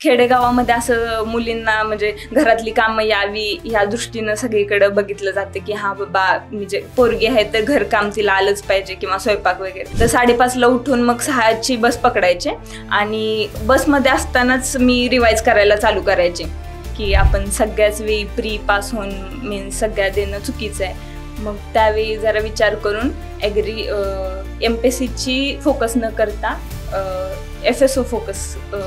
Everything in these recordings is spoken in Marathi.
खेडेगावामध्ये असं मुलींना म्हणजे घरातली कामं यावी ह्या दृष्टीनं सगळीकडे बघितलं जातं की हा बाबा म्हणजे पोरगी आहे तर घरकाम तिला आलंच पाहिजे किंवा स्वयंपाक वगैरे. तर 5:30ला उठून मग 6ची बस पकडायचे आणि बसमध्ये असतानाच मी रिवाईज करायला चालू करायचे की आपण सगळ्याच वेळी प्री पास होऊन मीन्स सगळ्या देणं चुकीचं आहे. मग त्यावेळी जरा विचार करून ॲग्री MPSCची फोकस न करता FSO फोकस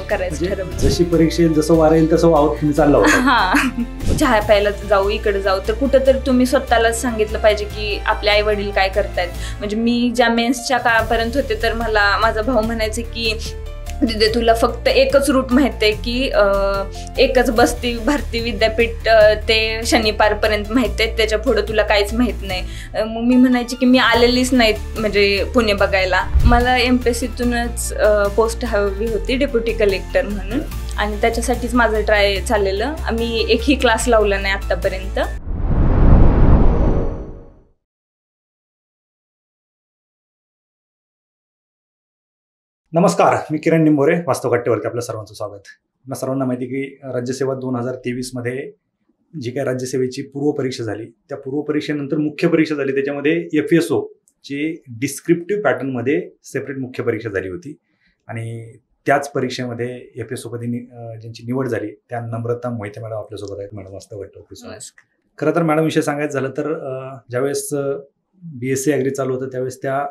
करायचं ठरवलं. जशी परीक्षेत जसं वार येईल तसं वावत तुम्ही चालला होता. हां, चहा प्यायला जाऊ इकडे जाऊ तर कुठं तर तुम्ही स्वतःलाच सांगितलं पाहिजे की आपले आई वडील काय करतायत. म्हणजे मी ज्या मेन्सच्या काळापर्यंत होते तर मला माझा भाऊ म्हणायचे की दिदे तुला फक्त एकच रूट माहित आहे की एकच बसती भारतीय विद्यापीठ ते शनिवारपर्यंत माहित आहे, त्याच्या पुढे तुला काहीच माहित नाही. मग मी म्हणायचे की मी आलेलीच नाहीत म्हणजे पुणे बघायला. मला MPSCतूनच पोस्ट हवी होती डेप्युटी कलेक्टर म्हणून आणि त्याच्यासाठीच माझं ट्राय चाललेलं. मी एकही क्लास लावला नाही आत्तापर्यंत. नमस्कार, मी किरण निंबोरे, वास्तव कट्टेवरती आपल्या सर्वांचं स्वागत. आपल्या सर्वांना माहिती की राज्यसेवा 2023मध्ये जी काही राज्यसेवेची पूर्वपरीक्षा झाली त्या पूर्वपरीक्षेनंतर मुख्य परीक्षा झाली. त्याच्यामध्ये FSO ची डिस्क्रिप्टिव्ह पॅटर्नमध्ये सेपरेट मुख्य परीक्षा झाली होती आणि त्याच परीक्षेमध्ये FSO पदी ज्यांची निवड झाली त्या नम्रता मोहिते मॅडम आपल्यासोबत आहेत. मॅडम वास्तव कट्टे. खरं तर मॅडम विषय सांगायचं झालं तर ज्यावेळेस BSc ॲग्री चालू होतं त्यावेळेस त्या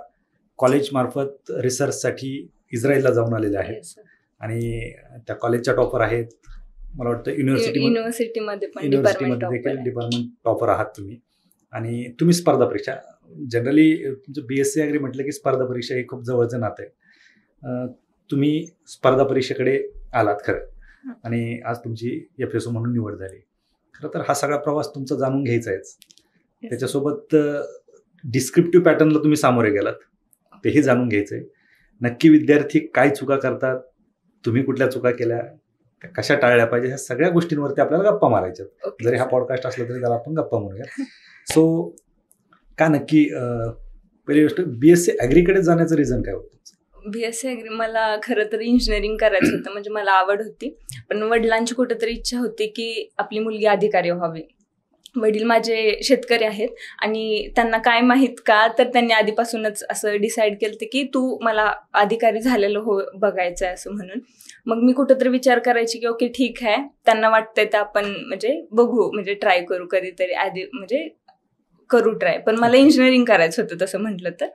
कॉलेजमार्फत रिसर्चसाठी इस्रायलला जाऊन आलेले आहेत आणि त्या कॉलेजच्या टॉपर आहेत. मला वाटतं युनिव्हर्सिटीमध्ये देखील डिपार्टमेंट टॉपर आहात तुम्ही. आणि तुम्ही स्पर्धा परीक्षा जनरली तुमचं BSc ॲग्री म्हटलं की स्पर्धा परीक्षा हे खूप जवळचं नातं आहे. तुम्ही स्पर्धा परीक्षेकडे आलात खरं आणि आज तुमची FSO म्हणून निवड झाली. खरं तर हा सगळा प्रवास तुमचा जाणून घ्यायचा आहेच. त्याच्यासोबत डिस्क्रिप्टिव्ह पॅटर्नला तुम्ही सामोरे गेलात तेही जाणून घ्यायचं आहे. नक्की विद्यार्थी काय चुका करतात, तुम्ही कुठल्या चुका केल्या, कशा टाळल्या पाहिजे, ह्या सगळ्या गोष्टींवरती आपल्याला गप्पा मारायच्यात. जरी हा पॉडकास्ट असला तरी त्याला आपण गप्पा म्हणूया. सो का नक्की पहिली गोष्ट BSc ॲग्रीकडे जाण्याचं रिझन काय होतं? BSc ॲग्री मला खरं तर इंजिनिअरिंग करायचं होतं, म्हणजे मला आवड होती. पण वडिलांची कुठेतरी इच्छा होती की आपली मुलगी अधिकारी व्हावी. वडील माझे शेतकरी आहेत आणि त्यांना काय माहीत का तर त्यांनी आधीपासूनच असं डिसाईड केलं की तू मला अधिकारी झालेलं बघायचं आहे असं म्हणून. मग मी कुठंतरी विचार करायची की ओके ठीक आहे, त्यांना वाटतंय तर आपण म्हणजे बघू, म्हणजे ट्राय करू कधीतरी आधी म्हणजे करू ट्राय. पण मला इंजिनिअरिंग करायचं होतं तसं म्हटलं तर.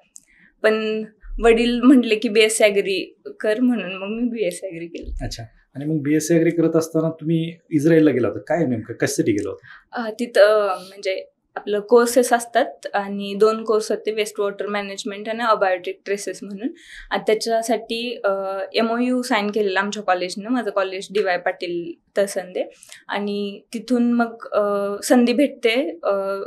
पण वडील म्हटले की BSc ॲग्री कर म्हणून मग मी BSc ॲग्री केली. अच्छा. आणि मग BSc ॲग्री करत असताना तुम्ही इस्रायलला गेला होता, काय नेमकं कशासाठी गेला होता? तिथं म्हणजे आपलं कोर्सेस असतात आणि 2 कोर्स होते, वेस्ट वॉटर मॅनेजमेंट आणि अबायोटिक ट्रेसेस म्हणून. आणि त्याच्यासाठी MOU साईन केलेलं आमच्या कॉलेजनं. माझं कॉलेज DY पाटील तळसंदे. आणि तिथून मग संधी भेटते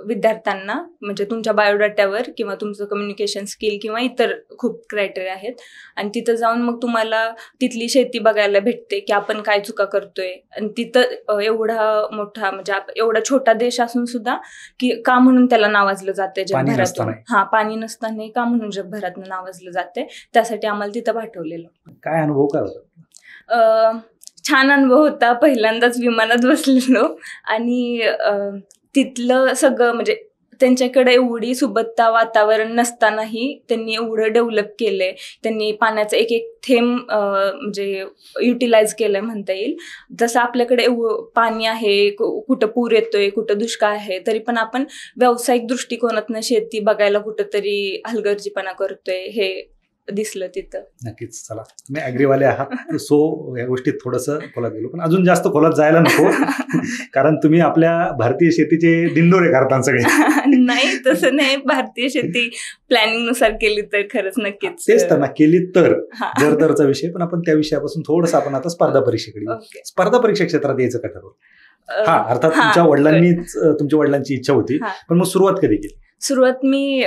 विद्यार्थ्यांना, म्हणजे तुमच्या बायोडाट्यावर किंवा तुमचं कम्युनिकेशन स्किल किंवा इतर खूप क्रायटेरिया आहेत. आणि तिथं जाऊन मग तुम्हाला तिथली शेती बघायला भेटते की आपण काय चुका करतोय. आणि तिथं एवढा मोठा म्हणजे एवढा छोटा देश असून सुद्धा की का म्हणून त्याला नावाजलं जाते जगभरातून. पाणी नसताना का म्हणून जगभरातून नावाजलं जाते, त्यासाठी आम्हाला तिथं पाठवलेलं. काय अनुभव काय होता? छान अनुभव होता. पहिल्यांदाच विमानात बसलेलो आणि तिथलं सगळं म्हणजे त्यांच्याकडे एवढी सुबत्ता वातावरण नसतानाही त्यांनी एवढं डेव्हलप केलंय. त्यांनी पाण्याचं एक एक थेंब म्हणजे युटिलाइज केलंय म्हणता येईल. जसं आपल्याकडे पाणी आहे, कुठं पूर येतोय, कुठं दुष्काळ आहे, तरी पण आपण व्यावसायिक दृष्टिकोनातनं शेती बघायला कुठंतरी हलगर्जीपणा करतोय हे दिसलं तिथं. नक्कीच. चला, तुम्ही ॲग्रीवाले आहात सो या गोष्टीत थोडंसं खोलात गेलो, पण अजून जास्त खोलात जायला नको कारण तुम्ही आपल्या भारतीय शेतीचे दिंडोरे करता सगळे. नाही तसं नाही, भारतीय शेती प्लॅनिंग नुसार केली तर खरंच नक्कीच. तेच तर ना, केली तर जर तरचा विषय. पण आपण त्या विषयापासून थोडंसं आपण आता स्पर्धा परीक्षेकडे. स्पर्धा परीक्षा क्षेत्रात यायचं का ठरवलं? अर्थात तुमच्या वडिलांची इच्छा होती, पण मग सुरुवात कधी केली? सुरुवात मी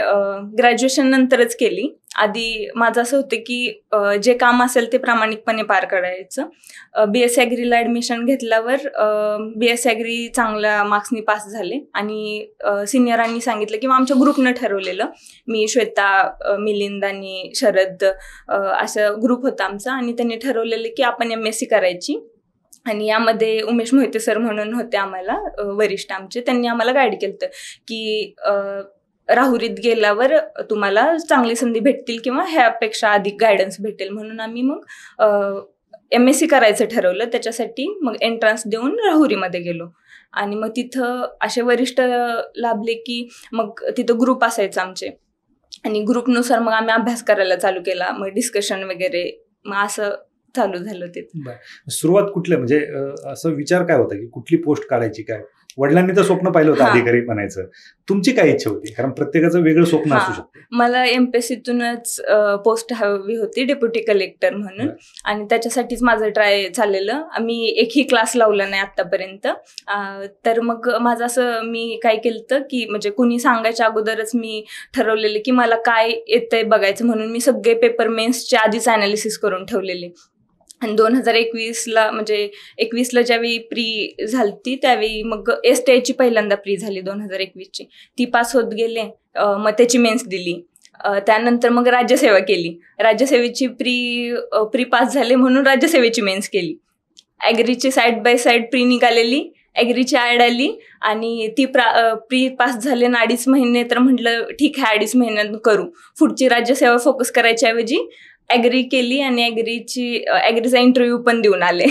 ग्रॅज्युएशन नंतरच केली. आधी माझं असं होतं की जे काम असेल ते प्रामाणिकपणे पार करायचं. BSc ॲग्रीला ॲडमिशन घेतल्यावर BSc ॲग्री चांगल्या मार्क्सनी पास झाले आणि सिनियरांनी सांगितलं किंवा आमच्या ग्रुपनं ठरवलेलं, मी, श्वेता, मिलिंद आणि शरद असं ग्रुप होता आमचा, आणि त्यांनी ठरवलेलं की आपण MSc करायची आणि यामध्ये उमेश मोहिते सर म्हणून होते आम्हाला वरिष्ठ आमचे, त्यांनी आम्हाला गाईड केलं की राहुरीत गेल्यावर तुम्हाला चांगली संधी भेटतील किंवा ह्यापेक्षा अधिक गायडन्स भेटेल, म्हणून आम्ही मग MSc करायचं ठरवलं. त्याच्यासाठी मग एंट्रन्स देऊन राहुरीमध्ये गेलो आणि मग तिथं असे वरिष्ठ लाभले की मग तिथं ग्रुप असायचं आमचे आणि ग्रुपनुसार मग आम्ही अभ्यास करायला चालू केला, मग डिस्कशन वगैरे, मग असं चालू झालं ते. सुरुवात कुठल्या म्हणजे असं विचार काय होता की कुठली पोस्ट काढायची काय? वडिलांनी तर स्वप्न पाहिलं होतं अधिकारी बनायचं, तुमची काय इच्छा होती? कारण प्रत्येकाचं वेगळं स्वप्न असू शकतं. मला MPSCतूनच पोस्ट हवी होती, डेप्युटी कलेक्टर म्हणून, आणि त्याच्यासाठीच माझं ट्राय चाललेलं. आम्ही एकही क्लास लावला नाही आतापर्यंत. तर मग माझं असं मी काय केलं की म्हणजे कुणी सांगायच्या अगोदरच मी ठरवलेलं की मला काय येतंय बघायचं, म्हणून मी सगळे पेपर मेन्सचे आधीच अनालिसिस करून ठेवलेले. आणि 2021ला म्हणजे 21ला ज्यावेळी प्री झाली त्यावेळी मग STIची पहिल्यांदा प्री झाली 2021ची, ती पास होत गेले. मग त्याची मेन्स दिली, त्यानंतर मग राज्यसेवा केली. राज्यसेवेची प्री पास झाले म्हणून राज्यसेवेची मेन्स केली. ॲग्रीची साईड बाय साईड प्री निघालेली, ॲग्रीची ॲड आली आणि ती प्री पास झाले 2.5 महिने. तर म्हटलं ठीक आहे 2.5 महिन्यात करू, पुढची राज्यसेवा फोकस करायच्या ऐवजी ॲग्री केली आणि ॲग्रीचा इंटरव्ह्यू पण देऊन आले.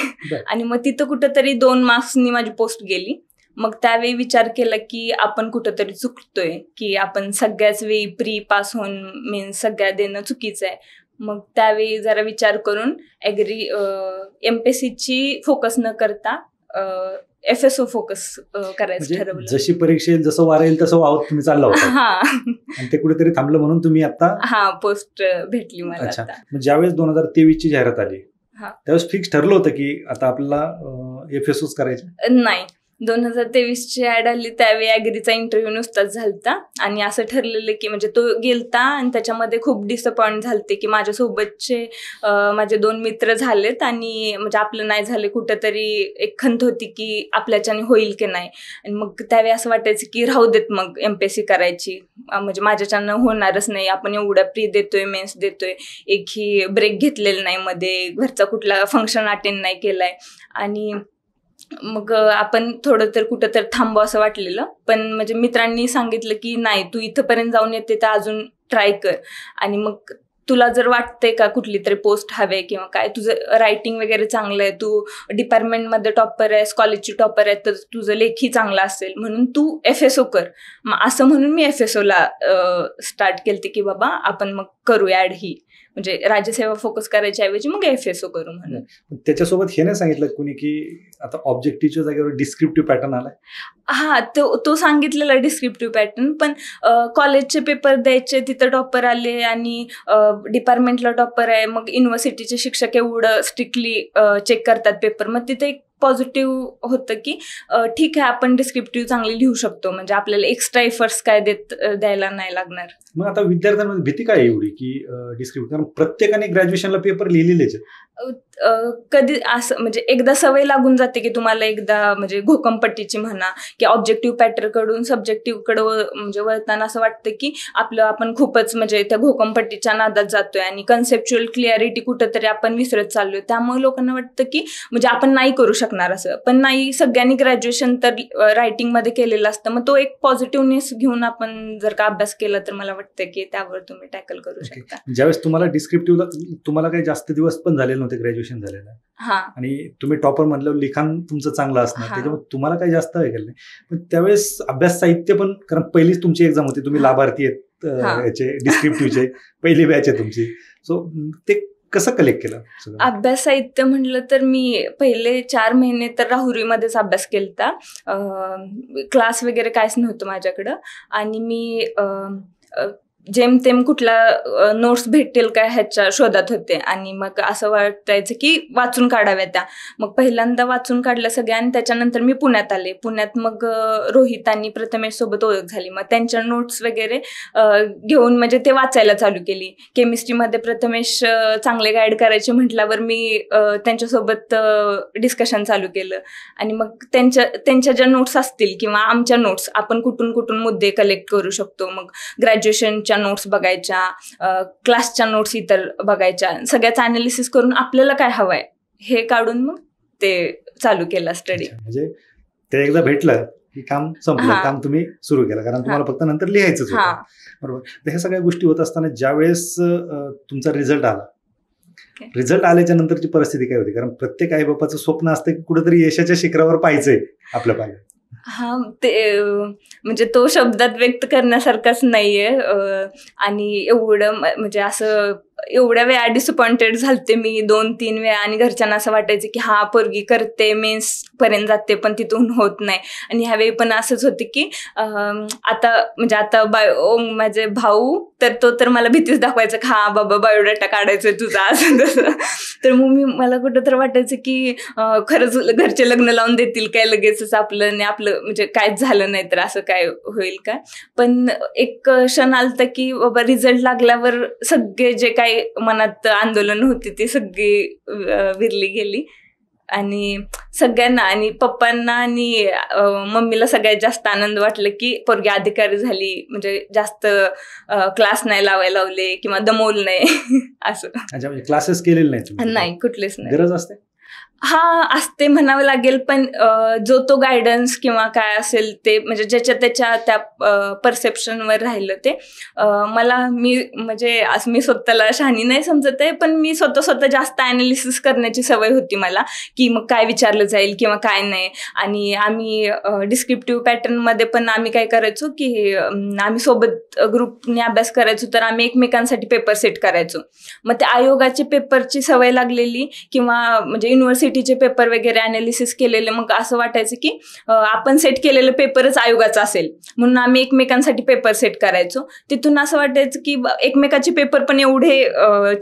आणि मग तिथं कुठंतरी 2 मार्क्सनी माझी पोस्ट गेली. मग त्यावेळी विचार केला की आपण कुठंतरी चुकतोय, की आपण सगळ्याच वेळी प्री पास होऊन मेन्स सगळ्या देणं चुकीचं आहे. मग त्यावेळी जरा विचार करून ॲग्री MPSCची फोकस न करता FSO फोकस करायचं ठरवलं. जशी परीक्षा येईल जसं वार येईल तसं वावत तुम्ही चालला होता आणि ते कुठेतरी थांबलं म्हणून तुम्ही आता पोस्ट भेटली मला. अच्छा, ज्यावेळेस 2023ची जाहिरात आली त्यावेळेस फिक्स ठरलं होतं की आता आपल्याला FSOच करायचं? नाही, 2023ची ॲड आली त्यावेळी ॲग्रीचा इंटरव्ह्यू नुसताच झालता आणि असं ठरलेलं की म्हणजे तो गेलता आणि त्याच्यामध्ये खूप डिसअपॉइंट झालते की माझ्यासोबतचे माझे 2 मित्र झालेत आणि म्हणजे आपलं नाही झाले. कुठंतरी एक खंत होती की आपल्याच्याने होईल की नाही. आणि मग त्यावेळी असं वाटायचं की राहू देत मग MPSC करायची, म्हणजे माझ्याच्यानं होणारच नाही. आपण एवढ्या प्री देतोय, मेन्स देतोय, एकही ब्रेक घेतलेला नाही, मध्ये घरचा कुठला फंक्शन अटेंड नाही केलाय. आणि मग आपण थोडं तर कुठं तर थांबव असं वाटलेलं. पण म्हणजे मित्रांनी सांगितलं की नाही, तू इथंपर्यंत जाऊन येते तर अजून ट्राय कर, आणि मग तुला जर वाटतंय का कुठली तरी पोस्ट हवे किंवा काय, तुझं रायटिंग वगैरे चांगलं आहे, तू डिपार्टमेंटमध्ये टॉपर आहेस, कॉलेजची टॉपर आहे, तर तुझं लेखी चांगला असेल म्हणून तू FSO कर. मग असं म्हणून मी FSOला स्टार्ट केलते की बाबा आपण मग करूया ॲड ही, म्हणजे राज्यसेवा फोकस करायच्या ऐवजी मग FSO करू म्हणून. त्याच्यासोबत हे नाही सांगितलं कुणी की आता ऑब्जेक्टिव्हच्या जागेवर डिस्क्रिप्टिव्ह पॅटर्न आलाय? तो सांगितलेला डिस्क्रिप्टिव्ह पॅटर्न, पण कॉलेजचे पेपर द्यायचे, तिथं टॉपर आले आणि डिपार्टमेंटला टॉपर आहे, मग युनिव्हर्सिटीचे शिक्षक एवढं स्ट्रिक्टली चेक करतात पेपर. मग तिथे एक पॉझिटिव्ह होतं की ठीक आहे आपण डिस्क्रिप्टिव्ह चांगली लिहू शकतो, म्हणजे आपल्याला एक्स्ट्रा एफर्ट्स काय द्यायला नाही लागणार. मग आता विद्यार्थ्यांमध्ये भीती काय एवढी की डिस्क्रिप्टिव्ह, कारण प्रत्येकाने ग्रॅज्युएशनला पेपर लिहिलेलेच कधी असं म्हणजे एकदा सवय लागून जाते की तुम्हाला एकदा म्हणजे घोकंपट्टीची म्हणा की ऑब्जेक्टिव्ह पॅटर्न कडून सब्जेक्टिव्ह कडे म्हणजे वळताना असं वाटतं की आपण खूपच म्हणजे त्या घोकंपट्टीच्या नादात जातोय आणि कन्सेप्च्युअल क्लिअरिटी कुठंतरी आपण विसरत चाललोय. त्यामुळे लोकांना वाटतं की म्हणजे आपण नाही करू शकणार असं, पण नाही, सगळ्यांनी ग्रॅज्युएशन तर रायटिंगमध्ये केलेलं असतं. मग तो एक पॉझिटिव्हनेस घेऊन आपण जर का अभ्यास केला तर मला वाटतं की त्यावर तुम्ही टॅकल करू शकता. ज्यावेळेस तुम्हाला डिस्क्रिप्टिव्हला तुम्हाला काही जास्त दिवस पण झालेले नव्हते ग्रॅज्युएशन झालेलं आणि तुम्ही टॉपर म्हणल्यावर लिखाण तुमचं चांगलं असणार, त्याच्यामुळे तुम्हाला काही जास्त हे केलं नाही. पण त्यावेळेस अभ्यास साहित्य पण, कारण पहिलीच तुमची एक्झाम होती, तुम्ही लाभार्थी आहेत याचे डिस्क्रिप्टिव्हचे, पहिली बॅच आहे तुमची, सो ते कसं कलेक्ट केलं? अभ्यास साहित्य म्हटलं तर मी पहिले 4 महिने तर राहुरीमध्येच अभ्यास केलता. क्लास वगैरे काहीच नव्हतं माझ्याकडं आणि मी जेमतेम कुठला नोट्स भेटेल का ह्याच्या शोधात होते आणि मग असं वाटायचं की वाचून काढाव्या त्या. मग पहिल्यांदा वाचून काढलं सगळ्या आणि त्याच्यानंतर मी पुण्यात आले. पुण्यात मग रोहित आणि प्रथमेश सोबत ओळख झाली. मग त्यांच्या नोट्स वगैरे घेऊन म्हणजे ते वाचायला चालू केली. केमिस्ट्रीमध्ये प्रथमेश चांगले गाईड करायचे म्हटल्यावर मी त्यांच्यासोबत डिस्कशन चालू केलं आणि मग त्यांच्या ज्या नोट्स असतील किंवा आमच्या नोट्स आपण कुठून मुद्दे कलेक्ट करू शकतो, मग ग्रॅज्युएशनच्या नोट्स बघायच्या, क्लासच्या नोट्स इतर बघायच्या, सगळ्याचं अनालिसिस करून आपल्याला काय हवंय हे काढून मग ते चालू केला स्टडी. म्हणजे ते एकदा भेटलं की काम संपलं, काम तुम्ही सुरू केलं, कारण तुम्हाला फक्त नंतर लिहायचंच होतं. बरोबर. तर ह्या सगळ्या गोष्टी होत असताना ज्या वेळेस तुमचा रिझल्ट आला, रिझल्ट आल्याच्या नंतरची परिस्थिती काय होती? कारण प्रत्येक आई बापाचं स्वप्न असतं की कुठेतरी यशाच्या शिखरावर पाहायचंय आपल्या पाल्याला. हा, ते म्हणजे तो शब्दात व्यक्त करण्यासारखाच नाहीये. आणि एवढं म्हणजे असं एवढ्या वेळा डिसअपॉइंटेड झालते मी 2-3 वेळा, आणि घरच्यांना असं वाटायचं की हा पोरगी करते, मेन्स पर्यंत जाते पण तिथून होत नाही. आणि ह्यावेळी पण असंच होते की आता माझे भाऊ तर मला भीतीच दाखवायचं की हा बाबा बायोडाटा काढायचंय तुझा असं तसं. तर मग मला कुठं तर वाटायचं की खरंच घरचे लग्न लावून देतील काय लगेचच आपलं म्हणजे काहीच झालं नाही तर असं काय होईल का. पण एक क्षण आलता की बाबा रिझल्ट लागल्यावर सगळे जे काही मनात आंदोलन होती ती सगळी विरली गेली. आणि सगळ्यांना, आणि पप्पांना आणि मम्मीला सगळ्यात जास्त आनंद वाटला की पोरगी अधिकारी झाली, म्हणजे जास्त क्लास नाही लावायला लावले किंवा दमवलं नाही असं. अच्छा, म्हणजे क्लासेस केलेले नाही, कुठलेच नाही. गरज असते? हा, असते म्हणावं लागेल, पण जो तो गायडन्स किंवा काय असेल ते म्हणजे ज्याच्या त्याच्या त्या परसेप्शनवर राहिलं ते. मी स्वतःला शहाणी नाही समजत आहे, पण मी स्वतः जास्त ॲनालिसिस करण्याची सवय होती मला, की मग काय विचारलं जाईल किंवा काय नाही. आणि आम्ही डिस्क्रिप्टिव्ह पॅटर्नमध्ये पण आम्ही काय करायचो की आम्ही सोबत ग्रुपने अभ्यास करायचो, तर आम्ही एकमेकांसाठी पेपर सेट करायचो. मग त्या आयोगाचे पेपरची सवय लागलेली किंवा म्हणजे युनिव्हर्सिटीचे पेपर वगैरे अनालिसिस केलेले, मग असं वाटायचं की आपण सेट केलेलं पेपरच आयोगाचा असेल, म्हणून आम्ही एकमेकांसाठी पेपर सेट करायचो. तिथून असं वाटायचं की एकमेकाचे पेपर पण एवढे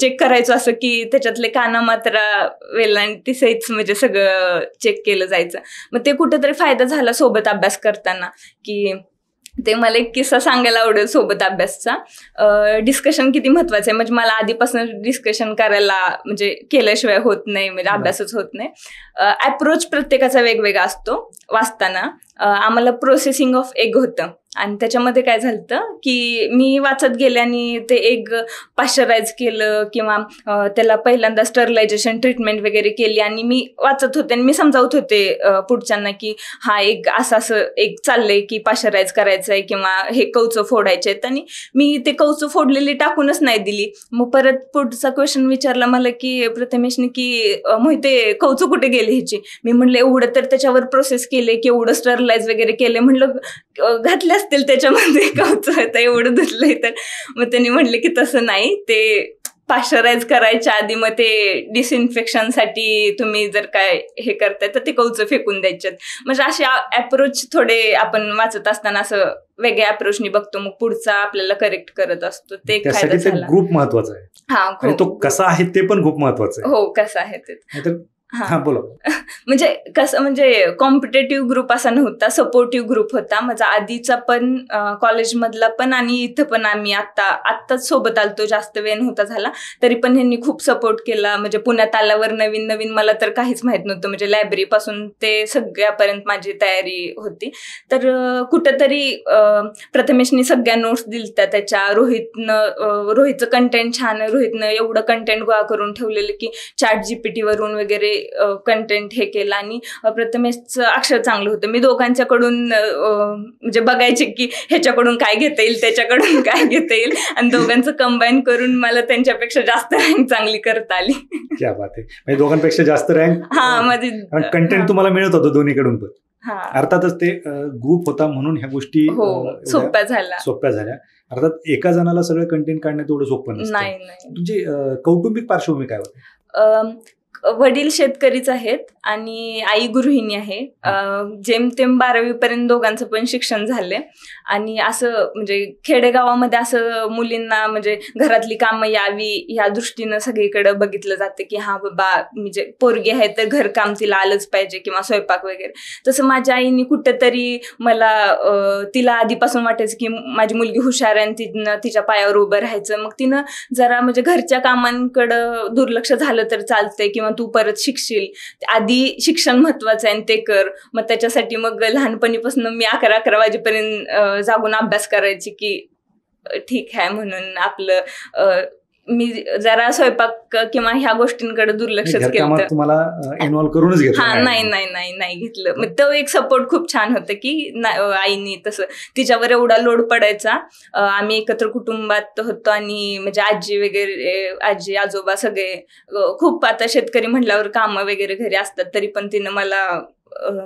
चेक करायचो असं की त्याच्यातले कानामात्रा वेलांटी सहित म्हणजे सगळं चेक केलं जायचं. मग ते कुठेतरी फायदा झाला सोबत अभ्यास करताना, की ते मला एक किस्सा सांगायला आवडेल सोबत अभ्यासचा. डिस्कशन किती महत्वाचं आहे, म्हणजे मला आधीपासून डिस्कशन करायला म्हणजे केल्याशिवाय होत नाही, म्हणजे अभ्यासच होत नाही. अप्रोच प्रत्येकाचा वेगवेगळा असतो. वाचताना आम्हाला प्रोसेसिंग ऑफ एग होतं, आणि त्याच्यामध्ये काय झालं की मी वाचत गेले आणि ते एग पाश्चराईज केलं किंवा त्याला पहिल्यांदा स्टरलायझेशन ट्रीटमेंट वगैरे केली, आणि मी वाचत होते आणि मी समजावत होते पुढच्यांना की हा एग असं एक चाललंय की पाश्चराईज करायचं आहे किंवा हे कवचं फोडायचे आहेत. आणि मी ते कवचं फोडलेली टाकूनच नाही दिली. मग परत पुढचा क्वेश्चन विचारला मला की प्रथमेशने की मोहिते कवचं कुठे गेले ह्याची. मी म्हणलं एवढं तर त्याच्यावर प्रोसेस केले की एवढं स्टरलाइज वगैरे केले, म्हणलं घातले असतील त्याच्यामध्ये कवचं एवढं धुतलंय. तर मग त्यांनी म्हणले की तसं नाही, ते पाश्चराईज करायच्या आधी मग ते डिसइन्फेक्शनसाठी तुम्ही जर काय हे करताय तर ते कवचं फेकून द्यायच्यात. म्हणजे असे अप्रोच थोडे आपण वाचत असताना असं वेगळ्या अप्रोचनी बघतो, मग पुढचा आपल्याला करेक्ट करत असतो. ते फायदा झाला. ग्रुप महत्वाचा आहे. हा, तो कसा आहे ते पण खूप महत्वाचं आहे. हो, कसा आहे ते. हा, बोला. म्हणजे कसं, म्हणजे कॉम्पिटेटिव्ह ग्रुप असा नव्हता, सपोर्टिव्ह ग्रुप होता माझा आधीचा पण, कॉलेजमधला पण, आणि इथं पण. आम्ही आत्ताच सोबत आलतो, जास्त वेळ नव्हता झाला, तरी पण ह्यांनी खूप सपोर्ट केला. म्हणजे पुण्यात आल्यावर नवीन मला तर काहीच माहित नव्हतं, म्हणजे लायब्ररी पासून ते सगळ्यापर्यंत माझी तयारी होती. तर कुठंतरी प्रथमेशनी सगळ्या नोट्स दिलत्या त्याच्या. रोहितचं कंटेंट छान आहे, रोहितनं एवढं कंटेंट गोळा करून ठेवलेलं की ChatGPT वरून वगैरे कंटेंट हे केलं. आणि प्रथमेशचं अक्षर चांगलं होतं. मी दोघांच्याकडून म्हणजे बघायचे की ह्याच्याकडून काय घेता येईल, त्याच्याकडून काय घेता येईल, आणि दोघांचं कंबाईन करून मला त्यांच्यापेक्षा जास्त रँक चांगली करता आली. क्या बात आहे. म्हणजे दोघांपेक्षा जास्त रँक. हा, माझी कंटेंट तुम्हाला मिळत होतं दोन्हीकडून पण. अर्थातच ते ग्रुप होता म्हणून ह्या गोष्टी सोप्या झाल्या. अर्थात एका जणाला सगळं कंटेंट काढणं तेवढं सोपं नसतं. नाही. तुमची कौटुंबिक पार्श्वभूमी काय होती? वडील शेतकरीच आहेत आणि आई गृहिणी आहे. जेमतेम 12वी पर्यंत दोघांचं पण शिक्षण झालंय. आणि असं म्हणजे खेडेगावामध्ये असं मुलींना म्हणजे घरातली कामं यावी ह्या दृष्टीनं सगळीकडे बघितलं जातं की हा बाबा म्हणजे पोरगी आहे तर घरकाम तिला आलंच पाहिजे किंवा स्वयंपाक वगैरे. तसं माझ्या आईने कुठेतरी मला तिला आधीपासून वाटायचं की माझी मुलगी हुशार आहे आणि तिनं तिच्या पायावर उभं राहायचं. मग तिनं जरा म्हणजे घरच्या कामांकडं दुर्लक्ष झालं तर चालतंय किंवा तू परत शिकशील, आधी शिक्षण महत्वाचं आहे ते कर. मग त्याच्यासाठी मग लहानपणीपासून मी 11 वाजेपर्यंत जागून अभ्यास करायची की ठीक आहे म्हणून आपलं मी जरा स्वयंपाक किंवा ह्या गोष्टींकडे दुर्लक्षच केलं. तुम्हाला इन्व्हॉल्व करूनच घेतलं? हा, नाही घेतलं. मग तो एक सपोर्ट खूप छान होतं की आईनी तसं, तिच्यावर एवढा लोड पडायचा. आम्ही एकत्र कुटुंबात होतो आणि म्हणजे आजी वगैरे, आजी आजोबा सगळे खूप, आता शेतकरी म्हटल्यावर कामं वगैरे घरी असतात, तरी पण तिनं मला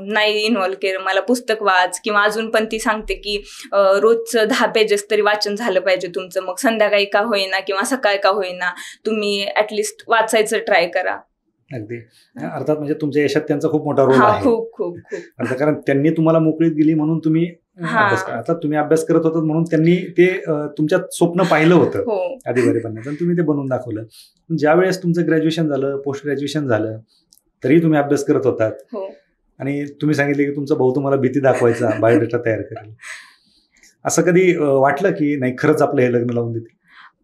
नाही इन्व्हॉल्व केलं. मला पुस्तक वाच, किंवा अजून पण ती सांगते की रोजचं 10 पेजेस तरी वाचन झालं पाहिजे तुमचं, मग संध्याकाळी का होईना किंवा सकाळी का होईना तुम्ही ऍटलिस्ट वाचायचं ट्राय करा. अगदी. अर्थात म्हणजे तुमच्या यशात त्यांचा खूप मोठा रोल आहे. खूप अर्थात, कारण त्यांनी तुम्हाला मोकळीत दिली म्हणून तुम्ही आता तुम्ही अभ्यास करत होतात म्हणून त्यांनी ते तुमच्यात स्वप्न पाहिलं होतं अधिकारी बनण्याचं, तुम्ही ते बनवून दाखवलं. ज्यावेळेस तुमचं ग्रॅज्युएशन झालं, पोस्ट ग्रॅज्युएशन झालं, तरी तुम्ही अभ्यास करत होतात आणि तुम्ही सांगितले की तुमचा भाऊ तुम्हाला भीती दाखवायचा, बायोडेटा तयार करेल. असं कधी वाटलं की नाही खरंच आपलं हे लग्न लावून देते?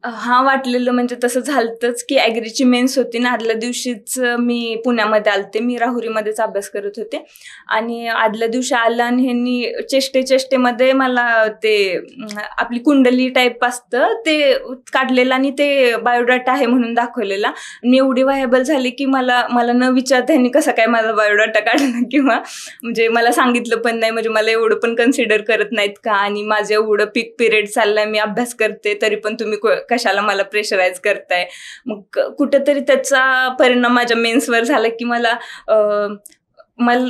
हा, वाटलेलं. म्हणजे तसं झालंच की ॲग्रीची मेन्स होती ना, आदल्या दिवशीच मी पुण्यामध्ये आलते. मी राहुरीमध्येच अभ्यास करत होते आणि आदल्या दिवशी आलं आणि ह्यांनी चेष्टेमध्ये मला ते आपली कुंडली टाईप असतं ते काढलेलं आणि ते बायोडाटा आहे म्हणून दाखवलेला. मी एवढी व्हायबल झाली की मला न विचारता ह्यांनी कसा काय माझा बायोडाटा काढला, किंवा म्हणजे मला सांगितलं पण नाही. म्हणजे मला एवढं पण कन्सिडर करत नाहीत का, आणि माझं एवढं पीक पिरियड चाललाय, मी अभ्यास करते, तरी पण तुम्ही कशाला मला प्रेशराईज करताय. मग कुठेतरी त्याचा परिणाम माझ्या मेन्सवर झाला की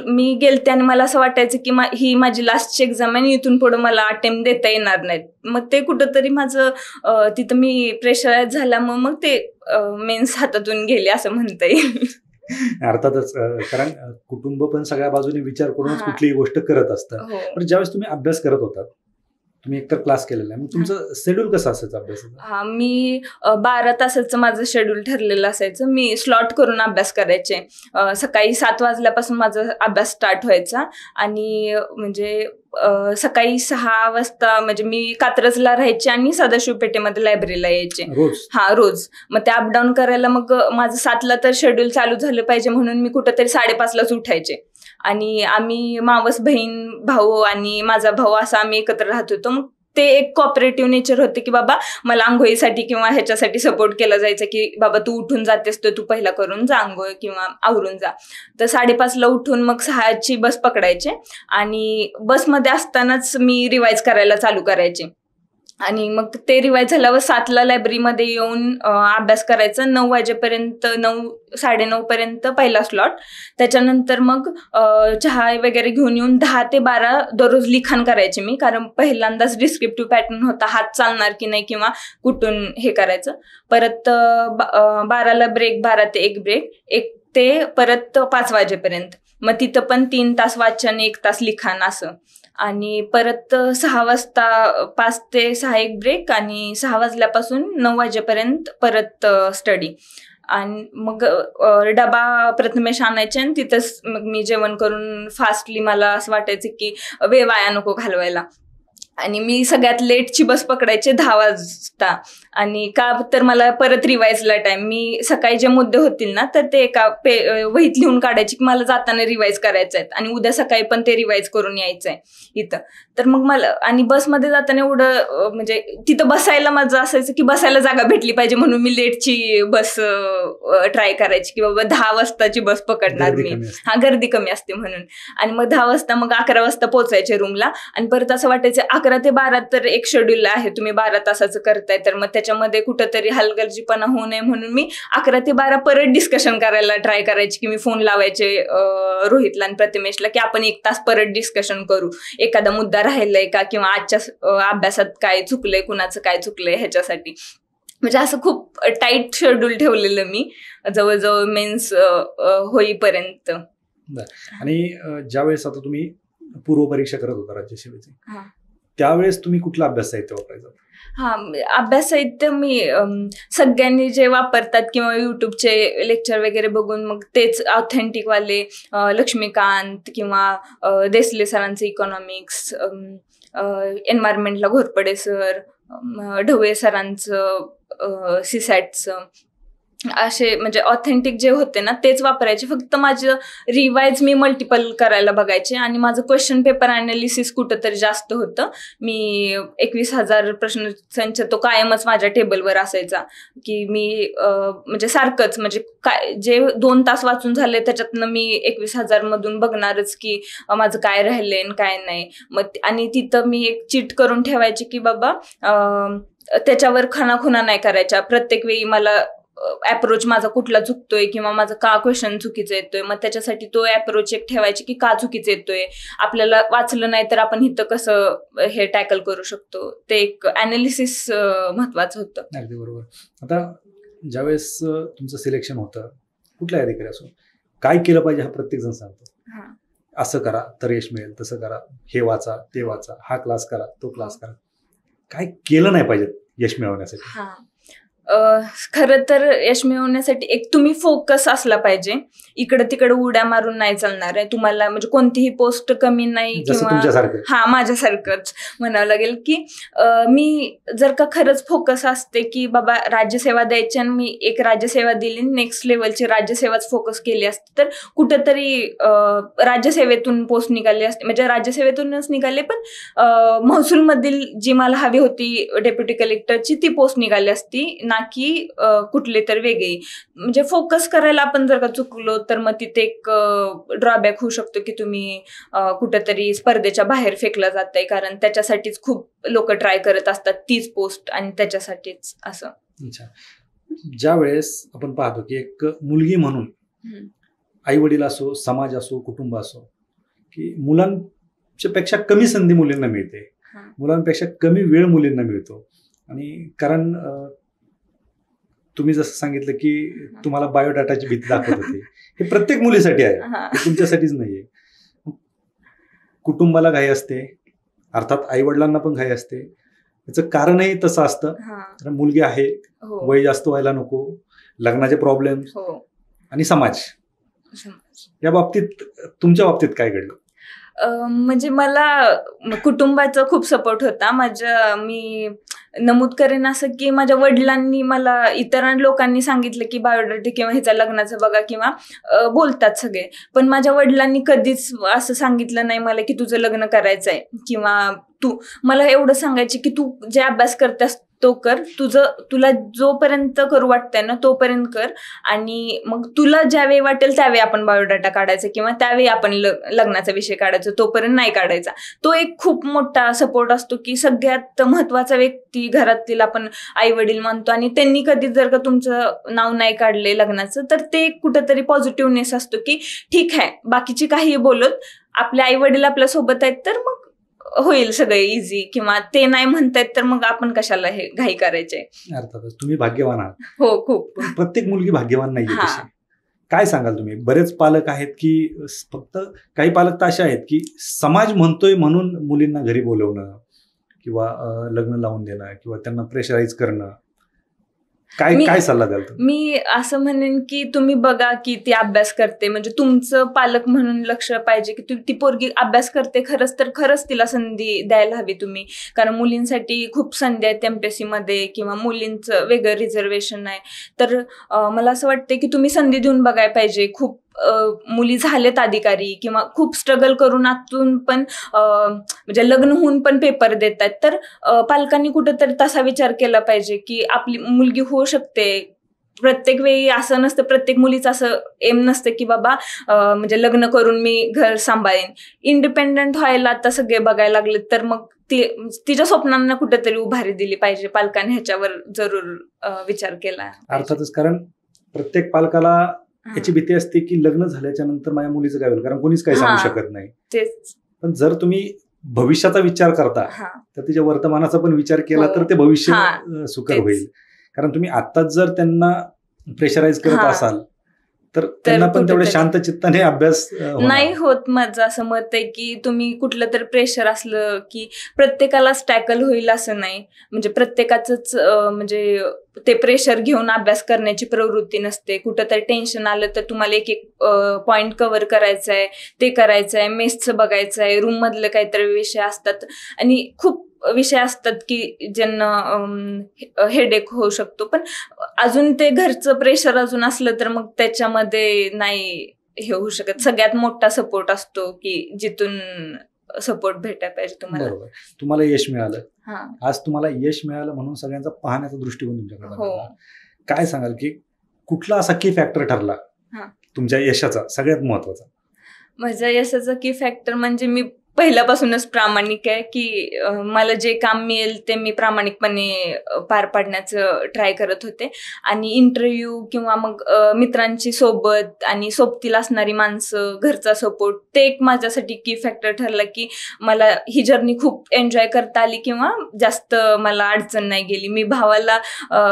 मी गेलते आणि मला असं वाटायचं की ही माझी लास्टची एक्झाम आहे आणि इथून पुढे मला अटेम्प्ट देता येणार नाहीत. मग ते कुठंतरी माझं तिथं मी प्रेशराईज झाल्यामुळे मग ते मेन्स हातातून गेले असं म्हणता येईल. अर्थातच, कारण कुटुंब पण सगळ्या बाजूने विचार करूनच कुठलीही गोष्ट करत असतं. पण ज्यावेळेस तुम्ही अभ्यास करत होता, तुम्ही एकतर क्लास केलेला आहे, मग तुमचं शेड्यूल कसं असायचं अभ्यासाचं? हा, मी 12 तासाचं माझं शेड्यूल ठरलेलं असायचं. मी स्लॉट करून अभ्यास करायचे. सकाळी 7 वाजल्यापासून माझा अभ्यास स्टार्ट व्हायचा आणि म्हणजे सकाळी 6 वाजता म्हणजे मी कात्रजला राहायचे आणि सदाशिव पेठेमध्ये लायब्ररीला यायचे रोज. मग ते अपडाऊन करायला मग माझं 7ला तर शेड्यूल चालू झालं पाहिजे म्हणून मी कुठंतरी 5:30लाच उठायचे. आणि आम्ही मावस बहीण, भाऊ आणि माझा भाऊ असं आम्ही एकत्र राहत होतो. मग ते एक कॉपरेटिव्ह नेचर होते की बाबा मला आंघोळीसाठी किंवा ह्याच्यासाठी सपोर्ट केला जायचा की बाबा तू उठून जातेस तर तू पहिला करून जा आंघोळ किंवा आवरून जा. तर 5:30ला उठून मग 6ची बस पकडायचे आणि बसमध्ये असतानाच मी रिवाईज करायला चालू करायचे. आणि मग ते रिवाईज झाल्यावर 7ला लायब्ररीमध्ये येऊन अभ्यास करायचा. 9 वाजेपर्यंत, 9-9:30 पर्यंत पहिला स्लॉट. त्याच्यानंतर मग चहा वगैरे घेऊन येऊन 10 ते 12 दररोज लिखाण करायचे मी, कारण पहिल्यांदाच डिस्क्रिप्टिव्ह पॅटर्न होता, हात चालणार की नाही किंवा कुठून हे करायचं. परत 12ला ब्रेक, 12 ते 1 ब्रेक, 1 ते परत 5 वाजेपर्यंत. मग तिथं पण 3 तास वाचन, 1 तास लिखाण असं. आणि परत 6 वाजता 5 ते 6 एक ब्रेक आणि 6 वाजल्यापासून 9 वाजेपर्यंत परत स्टडी. आणि मग डबा प्रथमेश आणायचे आणि तिथंच मग मी जेवण करून फास्टली, मला असं वाटायचं की वेळ वाया नको घालवायला. आणि मी सगळ्यात लेटची बस पकडायचे 10 वाजता. आणि का तर मला परत रिवाईजला टाइम, मी सकाळी जे मुद्दे होतील ना तर ते एका वहीत लिहून काढायचे की मला जाताना रिवाईज करायचं आहे आणि उद्या सकाळी पण ते रिवाईज करून यायचं आहे इथं. तर मग मला, आणि बसमध्ये जाताना एवढं म्हणजे तिथं बसायला माझं असायचं की बसायला जागा भेटली पाहिजे म्हणून मी लेटची बस ट्राय करायची की बाबा 10 वाजताची बस पकडणार मी. हा, गर्दी कमी असते म्हणून. आणि मग 10 वाजता, मग 11 वाजता पोहोचायचे रूमला. आणि परत असं वाटायचं 11 ते 12 तर एक शेड्यूल आहे, तुम्ही 12 तासाचं करताय, तर मग त्याच्यामध्ये कुठंतरी हलगर्जीपणा होऊ नये म्हणून मी 11 ते 12 परत डिस्कशन करायला ट्राय करायची की मी फोन लावायचे रोहितला आणि प्रतिमेशला की आपण 1 तास परत डिस्कशन करू, एखादा मुद्दा राहिलाय का किंवा आजच्या अभ्यासात काय चुकलंय, कुणाचं काय चुकलंय ह्याच्यासाठी. म्हणजे असं खूप टाईट शेड्यूल ठेवलेलं मी जवळजवळ मेन्स होईपर्यंत. आणि ज्यावेळेस आता तुम्ही पूर्व परीक्षा करत होता राज्यसेवेची, त्यावेळेस तुम्ही कुठला अभ्यास साहित्य वापरायचं? हा, अभ्यास साहित्य मी सगळ्यांनी जे वापरतात किंवा युट्यूबचे लेक्चर वगैरे बघून मग तेच ऑथेंटिक वाले, लक्ष्मीकांत किंवा देसले सरांचं इकॉनॉमिक्स, एन्व्हायरमेंटला घोरपडे सर, ढवळे सरांचं सीसॅटचं, असे म्हणजे ऑथेंटिक जे होते ना तेच वापरायचे. फक्त माझं रिवाइज मी मल्टिपल करायला बघायचे आणि माझं क्वेश्चन पेपर अनालिसिस कुठंतरी जास्त होतं. मी 21,000 प्रश्नसंच तो कायमच माझ्या टेबलवर असायचा की मी म्हणजे सारखंच म्हणजे काय जे 2 तास वाचून झाले त्याच्यातनं मी 21,000 मधून बघणारच की माझं काय राहिलंय आणि काय नाही. मग आणि तिथं मी एक चीट करून ठेवायची की बाबा त्याच्यावर खानाखुणा नाही करायच्या. प्रत्येक वेळी मला अप्रोच माझा कुठला चुकतोय किंवा माझं का क्वेश्चन चुकीचं येतोय, मग त्याच्यासाठी तो अप्रोच एक ठेवायची की का चुकीचं येतोय, आपल्याला वाचलं नाही तर आपण इथं कसं हे टॅकल करू शकतो. ते एक अनालिसिस महत्वाचं होतं. अगदी बरोबर. आता ज्यावेळेस तुमचं सिलेक्शन होतं कुठल्या अधिकारी असो, काय केलं पाहिजे हा प्रत्येक जण सांगतो. असं करा तर यश मिळेल, तसं करा, हे वाचा ते वाचा, हा क्लास करा तो क्लास करा. काय केलं नाही पाहिजे यश मिळवण्यासाठी? खरं तर यश मिळवण्यासाठी एक तुम्ही फोकस असला पाहिजे. इकडे तिकडे उड्या मारून नाही चालणार आहे तुम्हाला. म्हणजे कोणतीही पोस्ट कमी नाही किंवा माझ्यासारखंच म्हणावं लागेल की मी जर का खरंच फोकस असते की बाबा राज्यसेवा द्यायची आणि मी एक राज्यसेवा दिली, नेक्स्ट लेवलची राज्यसेवाच फोकस केली असते तर कुठेतरी राज्यसेवेतून पोस्ट निघाली असते. म्हणजे राज्यसेवेतूनच निघाले पण महसूलमधील जी मला हवी होती डेप्युटी कलेक्टरची ती पोस्ट निघाली असती, ना की कुठले तर वेगळी. म्हणजे फोकस करायला आपण जर का चुकलो तर मग तिथे एक ड्रॉबॅक होऊ शकतो की तुम्ही कुठेतरी स्पर्धेच्या बाहेर फेकला जाताय, कारण त्याच्यासाठीच खूप लोक ट्राय करत असतात तीच पोस्ट आणि त्याच्यासाठीच असं. अच्छा, ज्या वेळेस आपण पाहतो की एक मुलगी म्हणून आई वडील असो, समाज असो, कुटुंब असो, की मुलांच्या पेक्षा कमी संधी मुलींना मिळते, मुलांपेक्षा कमी वेळ मुलींना मिळतो. आणि कारण तुम्ही जसं सांगितलं की तुम्हाला बायोडाटाची भीती दाखवत होती, हे प्रत्येक मुलीसाठी आहे, तुमच्यासाठीच नाहीये. कुटुंबाला घाई असते, अर्थात आई वडिलांना पण घाई असते. याचं कारणही तसं असतं, कारण मुलगी आहे, वय जास्त व्हायला नको, लग्नाचे प्रॉब्लेम आणि समाज. या बाबतीत तुमच्या बाबतीत काय घडलं? म्हणजे मला कुटुंबाचा खूप सपोर्ट होता. मी नमूद करेन असं की माझ्या वडिलांनी मला इतर लोकांनी सांगितलं की बायोडाटा किंवा ह्याचा लग्नाचं बघा किंवा बोलतात सगळे, पण माझ्या वडिलांनी कधीच असं सांगितलं नाही मला की तुझं लग्न करायचंय किंवा तू मला एवढं सांगायचे की तू जे अभ्यास करतेस तो कर, तुला जोपर्यंत करू वाटतंय ना तोपर्यंत कर, आणि मग तुला ज्यावेळी वाटेल त्यावेळी आपण बायोडाटा काढायचा किंवा त्यावेळी आपण लग्नाचा विषय काढायचा, तोपर्यंत नाही काढायचा. तो एक खूप मोठा सपोर्ट असतो की सगळ्यात महत्वाचा व्यक्ती घरातील आपण आई वडील मानतो, आणि त्यांनी कधी जर का तुमचं नाव नाही काढले लग्नाचं तर ते कुठंतरी पॉझिटिव्हनेस असतो की ठीक आहे, बाकीची काही बोलत आपले आई वडील आपल्या सोबत आहेत तर मग होईल सगळं इझी, किंवा ते नाही म्हणतायत तर मग आपण कशाला हे घाई करायचे. अर्थातच तुम्ही भाग्यवान आहात. हो, खूप. पण प्रत्येक मुलगी भाग्यवान नाहीये. काय सांगाल तुम्ही? बरेच पालक आहेत की फक्त काही पालक तर असे आहेत की समाज म्हणतोय म्हणून मुलींना घरी बोलवणं किंवा लग्न लावून देणं किंवा त्यांना प्रेशराईज करणं. काय सल्ला द्याल? मी असं म्हणेन की तुम्ही बघा की ती अभ्यास करते, म्हणजे तुमचं पालक म्हणून लक्ष पाहिजे की ती पोरगी अभ्यास करते खरंच तर खरंच तिला संधी द्यायला हवी तुम्ही, कारण मुलींसाठी खूप संधी आहेत एमपीएससी मध्ये किंवा मुलींचं वेगळं रिझर्वेशन आहे. तर मला असं वाटतं की तुम्ही संधी देऊन बघायला पाहिजे. खूप मुली झालेत अधिकारी किंवा खूप स्ट्रगल करून आतून पण म्हणजे लग्न होऊन पण पेपर देतात. तर पालकांनी कुठेतरी तसा विचार केला पाहिजे की आपली मुलगी होऊ शकते. प्रत्येक वेळी असं नसतं, प्रत्येक मुलीचं असं एम नसतं की बाबा म्हणजे लग्न करून मी घर सांभाळेन. इंडिपेंडंट व्हायला आता सगळे बघायला लागले, तर मग तिच्या स्वप्नांना कुठेतरी उभारी दिली पाहिजे. पालकांनी ह्याच्यावर जरूर विचार केला. अर्थातच, कारण प्रत्येक पालकाला याची भीती असते की लग्न झाल्याच्या नंतर माझ्या मुलीचं काय होईल, कारण कोणीच काही सांगू शकत नाही. तेच. पण जर तुम्ही भविष्याचा विचार करता तर तिच्या वर्तमानाचा पण विचार केला तर ते भविष्य सुकर होईल. कारण तुम्ही आत्ताच जर त्यांना प्रेशराईज करत असाल तर त्यांना पण तेवढ्या शांत चित्ताने अभ्यास नाही होत. माझं असं मत आहे की तुम्ही कुठलं तर प्रेशर असलं की प्रत्येकालाच टॅकल होईल असं नाही. म्हणजे प्रत्येकाच म्हणजे ते प्रेशर घेऊन अभ्यास करण्याची प्रवृत्ती नसते. कुठं तर टेन्शन आलं तर तुम्हाला एक एक पॉइंट कव्हर करायचा आहे, ते करायचं आहे, मेथ्सचं बघायचं आहे, रूम मधले काहीतरी विषय असतात आणि खूप विषय असतात की ज्यांना हेडेक होऊ शकतो. पण अजून ते घरचं प्रेशर अजून असलं तर मग त्याच्यामध्ये नाही हे होऊ शकत. सगळ्यात मोठा सपोर्ट असतो की जिथून सपोर्ट भेटायला पाहिजे तुम्हाला. बरोबर. तुम्हाला यश मिळालं, हा आज तुम्हाला यश मिळालं म्हणून सगळ्यांचा पाहण्याचा दृष्टिकोन तुमच्याकडे हो. बदलला. काय सांगाल की कुठला असा की फॅक्टर ठरला हा. तुमच्या यशाचा सगळ्यात महत्वाचा? माझ्या यशाचा की फॅक्टर म्हणजे मी पहिल्यापासूनच प्रामाणिक आहे की मला जे काम मिळेल ते मी प्रामाणिकपणे पार पाडण्याचं ट्राय करत होते. आणि इंटरव्ह्यू किंवा मग मित्रांची सोबत आणि सोबतीला असणारी माणसं, घरचा सपोर्ट, ते एक माझ्यासाठी की फॅक्टर ठरला की मला ही जर्नी खूप एन्जॉय करता आली किंवा जास्त मला अडचण नाही गेली. मी भावाला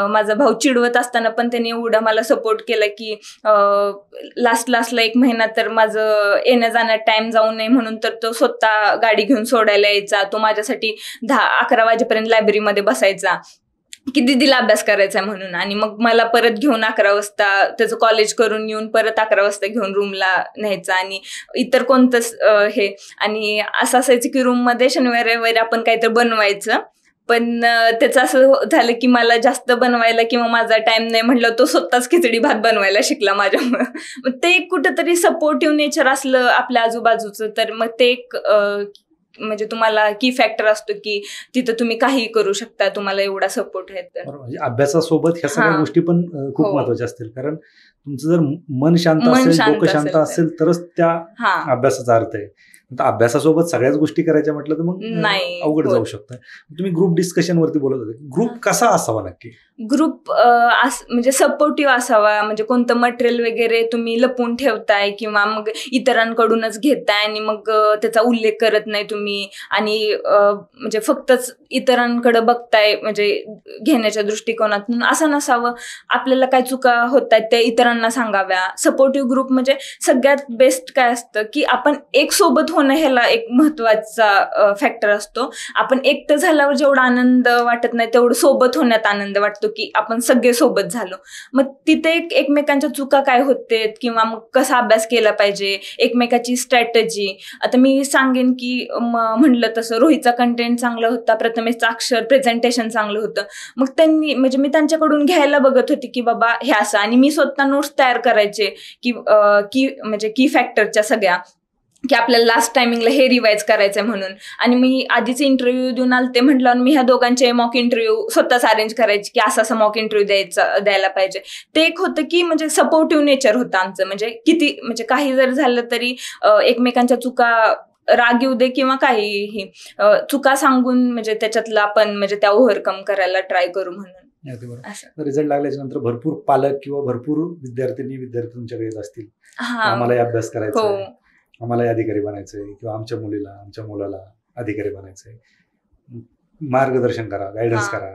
माझा भाऊ चिडवत असताना पण त्याने एवढा मला सपोर्ट केला की लास्टला 1 महिना तर माझं येण्या जाण्यात टाइम जाऊ नये म्हणून तर तो स्वतः गाडी घेऊन सोडायला यायचा. तो माझ्यासाठी 10-11 वाजेपर्यंत लायब्ररीमध्ये बसायचा की दीदीला अभ्यास करायचा म्हणून. आणि मग मला परत घेऊन 11 वाजता त्याचं कॉलेज करून येऊन परत 11 वाजता घेऊन रूमला न्यायचा. आणि इतर कोणतंच हे आणि असं असायचं की रूममध्ये शनिवारी रविवारी आपण काहीतरी बनवायचं. पण त्याचं असं झालं की मला जास्त बनवायला किंवा माझा टाइम नाही म्हटलं, तो स्वतःच खिचडी भात बनवायला शिकला माझ्यामुळं. मग ते कुठंतरी सपोर्टिव्ह नेचर असलं आपल्या आजूबाजूचं तर मग ते एक म्हणजे तुम्हाला की फॅक्टर असतो की तिथं तुम्ही काही करू शकता, तुम्हाला एवढा सपोर्ट आहे तर. म्हणजे अभ्यासासोबत ह्या सगळ्या गोष्टी पण खूप महत्वाच्या असतील. कारण तुमचं जर मन शांत असेल, डोकं शांत असेल तरच त्या अभ्यासाचा अर्थ आहे. अभ्यासासोबत सगळ्याच गोष्टी करायच्या म्हटलं तर मग अवघड जाऊ शकतं. तुम्ही ग्रुप डिस्कशन वरती बोलत होते, ग्रुप कसा असावा नक्की? ग्रुप म्हणजे सपोर्टिव्ह असावा. म्हणजे कोणतं मटेरियल वगैरे तुम्ही लपवून ठेवताय किंवा मग इतरांकडूनच घेताय आणि मग त्याचा उल्लेख करत नाही तुम्ही आणि म्हणजे फक्तच इतरांकडे बघताय म्हणजे घेण्याच्या दृष्टिकोनातून, असं नसावं. आपल्याला काय चुका होत आहेत त्या इतरांना सांगाव्या. सपोर्टिव्ह ग्रुप म्हणजे सगळ्यात बेस्ट काय असतं की आपण एक सोबत होणं ह्याला एक महत्वाचा फॅक्टर असतो. आपण एकटं झाल्यावर जेवढा आनंद वाटत नाही तेवढं सोबत होण्यात आनंद वाटतो की आपण सगळे सोबत झालो. मग तिथे एकमेकांच्या चुका काय होते किंवा मग कसा अभ्यास केला पाहिजे, एकमेकाची स्ट्रॅटेजी. आता मी सांगेन की म्हणलं तसं रोहितचा कंटेंट चांगला होता, प्रथमेशचं अक्षर प्रेझेंटेशन चांगलं होतं. मग त्यांनी म्हणजे मी त्यांच्याकडून घ्यायला बघत होते की बाबा हे असं, आणि मी स्वतः नोट्स तयार करायचे की म्हणजे की फॅक्टरच्या सगळ्या की आपल्याला लास्ट टायमिंगला हे रिवाइज करायचंय म्हणून. आणि मी आधीच इंटरव्ह्यू देऊन आलते म्हटलं मी ह्या दोघांचे मॉक इंटरव्ह्यू स्वतःच अरेंज करायचे की असं मॉक इंटरव्ह्यू द्यायला पाहिजे. ते एक होतं की म्हणजे सपोर्टिव्ह नेचर होतं आमचं. म्हणजे किती म्हणजे काही जर झालं तरी एकमेकांच्या चुका राग येऊ दे किंवा काहीही चुका सांगून म्हणजे त्याच्यातलं आपण म्हणजे त्या ओव्हरकम करायला ट्राय करू म्हणून. रिझल्ट लागल्याच्या नंतर भरपूर पालक किंवा भरपूर विद्यार्थी तुमच्याकडे येत असतील, आम्हाला अभ्यास करायचा आहे, आम्हाला अधिकारी बनायचंय किंवा आमच्या मुलीला आमच्या मुलाला अधिकारी बनायचंय, मार्गदर्शन करा, गायडन्स करा.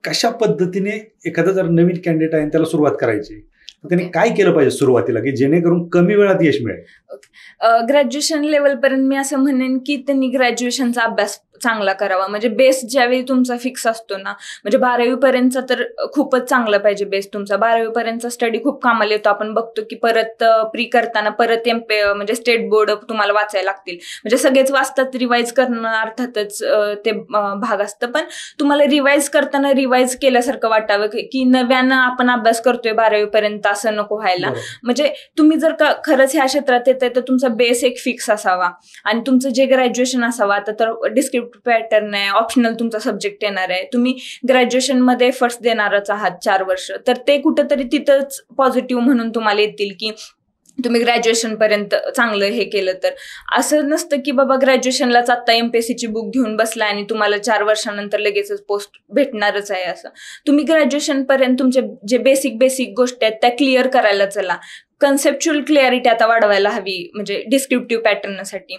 कशा पद्धतीने एखादा जर नवीन कॅन्डिडेट आहे त्याला सुरुवात करायची तर त्यांनी काय केलं पाहिजे सुरुवातीला की जेणेकरून कमी वेळात यश मिळेल? ग्रॅज्युएशन लेवलपर्यंत मी असं म्हणेन की त्यांनी ग्रॅज्युएशनचा अभ्यास चांगला करावा. म्हणजे बेस ज्यावेळी तुमचा फिक्स असतो ना, म्हणजे 12वी पर्यंतचा तर खूपच चांगला पाहिजे बेस तुमचा. 12वी पर्यंतचा स्टडी खूप कामाला येतो. आपण बघतो की परत प्री करताना परत म्हणजे स्टेट बोर्ड तुम्हाला वाचायला लागतील. म्हणजे सगळेच वाचतात, रिवाइज करणं अर्थातच ते भाग असतं. पण तुम्हाला रिवाइज करताना रिवाइज केल्यासारखं वाटावं की नव्यानं आपण अभ्यास करतोय 12वी पर्यंत, असं नको व्हायला. म्हणजे तुम्ही जर का खरंच ह्या क्षेत्रात येत आहे तर तुमचा बेस एक फिक्स असावा आणि तुमचं जे ग्रॅज्युएशन असावं. आता तर डिस्क्रिप्टिव्ह पॅटर्न आहे, ऑप्शनल तुमचा सब्जेक्ट येणार आहे, तुम्ही ग्रॅज्युएशन मध्ये एफर्ट्स देणारच आहात 4 वर्ष, तर ते कुठंतरी तिथंच पॉझिटिव्ह म्हणून तुम्हाला येतील की तुम्ही ग्रॅज्युएशन पर्यंत चांगलं हे केलं. तर असं नसतं की बाबा ग्रॅज्युएशनलाच आता एमपीएससीची बुक घेऊन बसला आणि तुम्हाला 4 वर्षानंतर लगेचच पोस्ट भेटणारच आहे. असं तुम्ही ग्रॅज्युएशन पर्यंत तुमचे जे बेसिक गोष्टी आहेत त्या क्लिअर करायला चला. कन्सेप्च्युअल क्लिअरिटी आता वाढवायला हवी, म्हणजे डिस्क्रिप्टिव्ह पॅटर्नसाठी.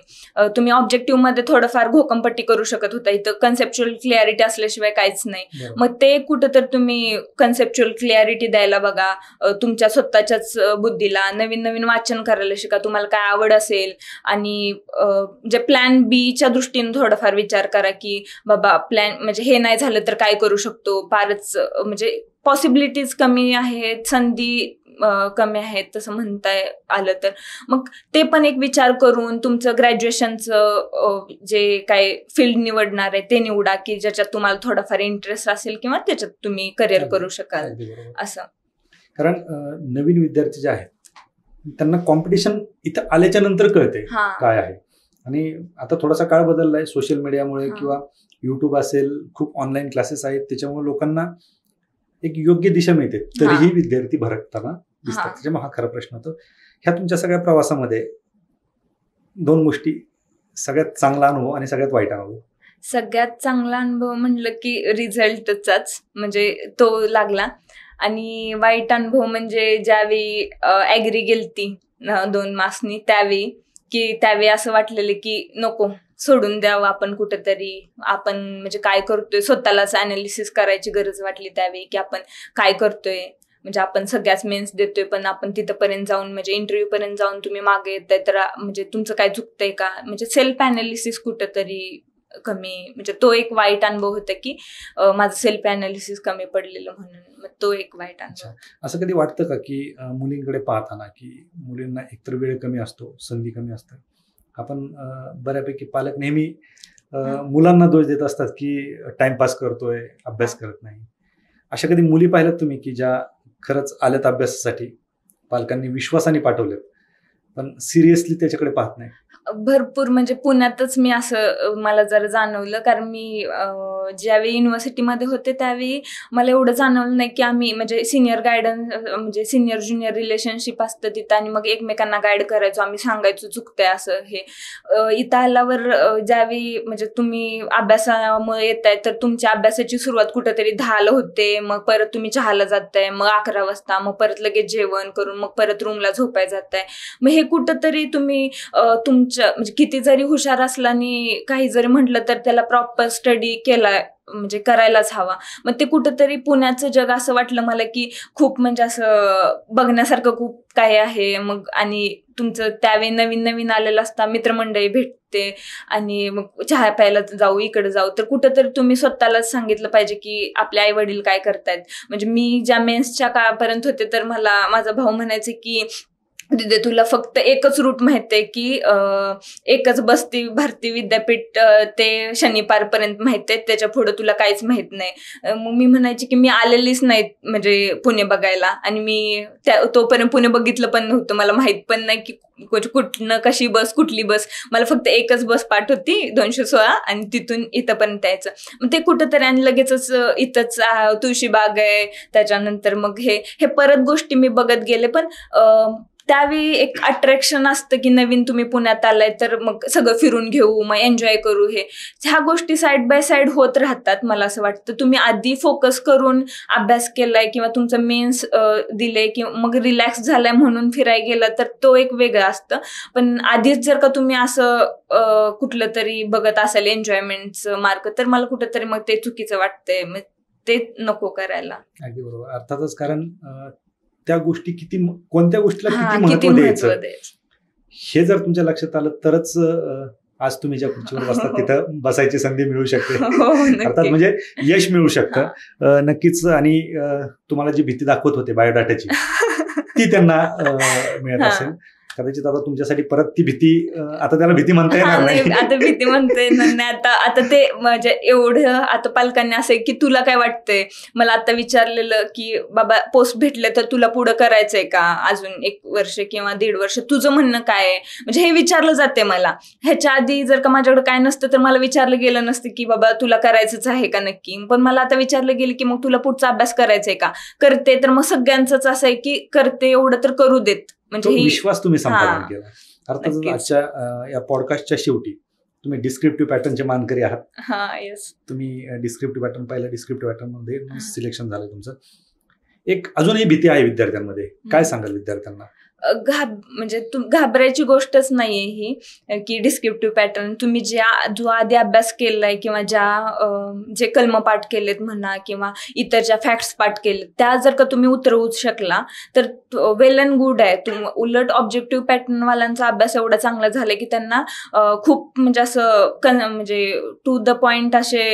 तुम्ही ऑब्जेक्टिव्हमध्ये थोडंफार घोकंपट्टी करू शकत होता, इथं कन्सेप्च्युअल क्लिअरिटी असल्याशिवाय काहीच नाही. मग ते कुठं तर तुम्ही कन्सेप्च्युअल क्लिअरिटी द्यायला बघा तुमच्या स्वतःच्याच बुद्धीला. नवीन नवीन वाचन करायला शिका, तुम्हाला काय आवड असेल, आणि जे प्लॅन बीच्या दृष्टीने थोडाफार विचार करा की बाबा प्लॅन म्हणजे हे नाही झालं तर काय करू शकतो. फारच म्हणजे पॉसिबिलिटीज कमी आहेत, संधी कमी आहेत तसं म्हणता आलं तर. मग ते पण एक विचार करून तुमचं ग्रॅज्युएशनचं जे काय फील्ड निवडणार आहे ते निवडा की ज्याच्यात तुम्हाला थोडाफार इंटरेस्ट असेल किंवा त्याच्यात तुम्ही करिअर करू शकाल असं. कारण नवीन विद्यार्थी जे आहेत त्यांना कॉम्पिटिशन इथं आल्याच्या नंतर कळते काय आहे. आणि आता थोडासा काळ बदललाय सोशल मीडियामुळे किंवा युट्यूब असेल, खूप ऑनलाईन क्लासेस आहेत, त्याच्यामुळे लोकांना एक योग्य दिशा मिळते, तरीही विद्यार्थी भरकताना दिसतात. त्याच्यामुळे हा खरा प्रश्न होतो. ह्या तुमच्या सगळ्या प्रवासामध्ये 2 गोष्टी, सगळ्यात चांगला अनुभव आणि सगळ्यात वाईट अनुभव. सगळ्यात चांगला अनुभव म्हणलं की रिझल्टचाच, म्हणजे तो लागला. आणि वाईट अनुभव म्हणजे ज्यावेळी ॲग्री गेलती 2 मार्क्सनी, त्यावेळी असं वाटलेलं की नको, सोडून द्यावं आपण कुठेतरी, आपण म्हणजे काय करतोय स्वतःलाच अनालिसिस करायची गरज वाटली त्यावेळी की आपण काय करतोय. म्हणजे आपण सगळ्याच मेन्स देतोय पण आपण तिथंपर्यंत जाऊन म्हणजे इंटरव्ह्यू पर्यंत जाऊन तुम्ही मागे येताय तर म्हणजे तुमचं काय चुकतंय का, म्हणजे सेल्फ अनालिसिस कुठंतरी कमी. म्हणजे तो एक वाईट अनुभव होता की माझं सेल्फ अनालिसिस कमी पडलेलं म्हणून. मग तो एक वाईट अनुभव. असं कधी वाटतं का की मुलींकडे पाहताना की मुलींना एकतर वेळ कमी असतो, संधी कमी असतात, आपण बऱ्यापैकी पालक नेहमी मुलांना दोष देत असतात की टाइमपास करतोय, अभ्यास करत नाही. अशा कधी मुली पाहिल्यात तुम्ही की ज्या खरंच आल्यात अभ्यासासाठी, पालकांनी विश्वासाने पाठवलेत पण सिरियसली त्याच्याकडे पाहत नाही? भरपूर, म्हणजे पुण्यातच मी असं मला जरा जाणवलं. कारण मी ज्यावेळी युनिव्हर्सिटीमध्ये होते त्यावेळी मला एवढं जाणवलं नाही की आम्ही म्हणजे सिनियर गायडन्स, म्हणजे सिनियर ज्युनियर रिलेशनशिप असतं तिथं, आणि मग एकमेकांना गाईड करायचो आम्ही, सांगायचो चुकतंय असं हे. इथं आल्यावर ज्यावेळी म्हणजे तुम्ही अभ्यासामुळे येताय तर तुमच्या अभ्यासाची सुरुवात कुठंतरी 10ला होते, मग परत तुम्ही चहाला जाताय, मग 11 वाजता, मग परत लगेच जेवण करून मग परत रूमला झोपाय जाताय. मग हे कुठंतरी तुम्ही तुमच्या म्हणजे किती जरी हुशार असला आणि काही जरी म्हटलं तर त्याला प्रॉपर स्टडी केला म्हणजे करायलाच हवा. मग ते कुठंतरी पुण्याचं जग असं वाटलं मला की खूप म्हणजे असं बघण्यासारखं खूप काही आहे. मग आणि तुमचं त्यावेळी नवीन नवीन आलेलं असता, मित्रमंडळी भेटते आणि मग चहा प्यायला जाऊ, इकडे जाऊ, तर कुठंतरी तुम्ही स्वतःलाच सांगितलं पाहिजे की आपले आई वडील काय करतायत. म्हणजे मी ज्या मेन्सच्या काळापर्यंत होते तर मला माझा भाऊ म्हणायचे की दिदे तुला फक्त एकच रूट माहितीये की एकच बस्ती भारती विद्यापीठ ते शनिवारपर्यंत माहिती आहे, त्याच्या पुढे तुला काहीच माहित नाही. मग मी म्हणायची की मी आलेलीच नाही म्हणजे पुणे बघायला, आणि मी तोपर्यंत पुणे बघितलं पण नव्हतं, मला माहित पण नाही की कुठनं कशी बस, कुठली बस. मला फक्त एकच बस पाठवती 216 आणि तिथून इथंपर्यंत यायचं. मग ते कुठंतरी आणि लगेचच इथंच तुळशीबाग आहे, त्याच्यानंतर मग हे परत गोष्टी मी बघत गेले. पण त्यावेळी एक अट्रॅक्शन असतं की नवीन तुम्ही पुण्यात आलाय तर मग सगळं फिरून घेऊ, मग एन्जॉय करू. ह्या गोष्टी साईड बाय साईड होत राहतात. मला असं वाटतं तुम्ही आधी फोकस करून अभ्यास केलाय किंवा तुमचं मेन्स दिले किंवा मग रिलॅक्स झालाय म्हणून फिरायला गेला तर तो एक वेगळं असतं. पण आधीच जर का तुम्ही असं कुठलं तरी बघत असाल एन्जॉयमेंटचं मार्ग, तर मला कुठंतरी मग ते चुकीचं वाटतंय, मग ते नको करायला. अगदी बरोबर. अर्थातच, कारण त्या गोष्टी कोणत्या गोष्टीला किती महत्व द्यायचं हे जर तुमच्या लक्षात आलं तरच आज तुम्ही ज्या खुर्चीवर बसतात तिथं बसायची संधी मिळू शकते. अर्थात म्हणजे यश मिळू शकतं नक्कीच. आणि तुम्हाला जी भीती दाखवत होते बायोडाटाची ती त्यांना मिळत असेल कदाचित. आता तुमच्यासाठी परत ती भीती, आता त्याला भीती म्हणता येणार नाही, आता भीती म्हणता येणार नाही. आता ते म्हणजे एवढं आता पालकांनी असं की तुला काय वाटतंय, मला आता विचारलेलं की बाबा पोस्ट भेटले तर तुला पुढं करायचंय का अजून 1 वर्ष किंवा 1.5 वर्ष, तुझं म्हणणं काय आहे, म्हणजे हे विचारलं जाते मला. ह्याच्या आधी जर का माझ्याकडे काय नसतं तर मला विचारलं गेलं नसतं की बाबा तुला करायचंच आहे का नक्की. पण मला आता विचारलं गेलं की मग तुला पुढचा अभ्यास करायचाय का, करते, तर मग सगळ्यांचंच असं आहे की करते एवढं तर करू देत. म्हणजे विश्वास तुम्ही संपादन केला. अर्थातच आजच्या या पॉडकास्टच्या शेवटी तुम्ही डिस्क्रिप्टिव्ह पॅटर्नचे मानकरी आहात. तुम्ही डिस्क्रिप्टिव्ह पॅटर्न पाहिलं, डिस्क्रिप्टिव्ह पॅटर्न मध्ये सिलेक्शन झालं तुमचं. एक अजूनही भीती आहे विद्यार्थ्यांमध्ये, काय सांगाल विद्यार्थ्यांना? म्हणजे घाबरायची गोष्टच नाहीये ही, की डिस्क्रिप्टिव्ह पॅटर्न तुम्ही जो आधी अभ्यास केलाय किंवा जे कलमपाठ केलेत म्हणा किंवा इतर ज्या फॅक्ट्स पाठ केलेत त्या जर का तुम्ही उतरवूच शकला तर वेल अँड गुड आहे. उलट ऑब्जेक्टिव्ह पॅटर्न वाल्यांचा अभ्यास एवढा चांगला झालाय की त्यांना खूप म्हणजे असं म्हणजे टू द पॉइंट असे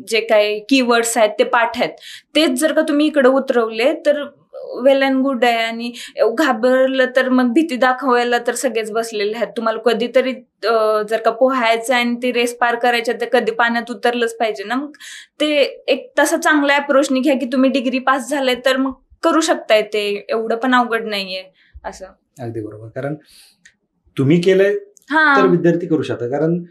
जे काही कीवर्ड्स आहेत ते पाठ आहेत तेच जर का तुम्ही इकडे उतरवले तर वेल अँड गुड आहे. आणि घाबरलं तर मग भीती दाखवायला तर सगळेच बसलेले आहेत. तुम्हाला कधीतरी जर का पोहायचं आणि ती रेस पार करायच्या तर कधी पाण्यात उतरलंच पाहिजे ना. मग ते एक तसं चांगल्या अप्रोचने घ्या की तुम्ही डिग्री पास झाले तर मग करू शकताय, ते एवढं पण अवघड नाहीये असं. अगदी बरोबर, कारण तुम्ही केलंय तर विद्यार्थी करू शकता, कारण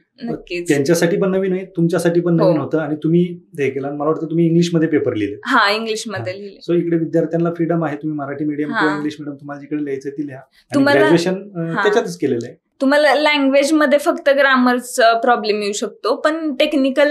त्यांच्यासाठी पण नवीन आहे, तुमच्यासाठी पण नवीन होतं आणि तुम्ही हे केलं. मला वाटतं तुम्ही इंग्लिशमध्ये पेपर लिहिले. हा, इंग्लिशमध्ये लिहिले. सो इकडे विद्यार्थ्यांना फ्रीडम आहे, तुम्ही मराठी मीडियम किंवा इंग्लिश मीडियम तुम्हाला जिकडे लिहायचं ती लिहा. ग्रॅज्युएशन त्याच्यातच केलेलं आहे. तुम्हाला लँग्वेजमध्ये फक्त ग्रामरचा प्रॉब्लेम येऊ शकतो, पण टेक्निकल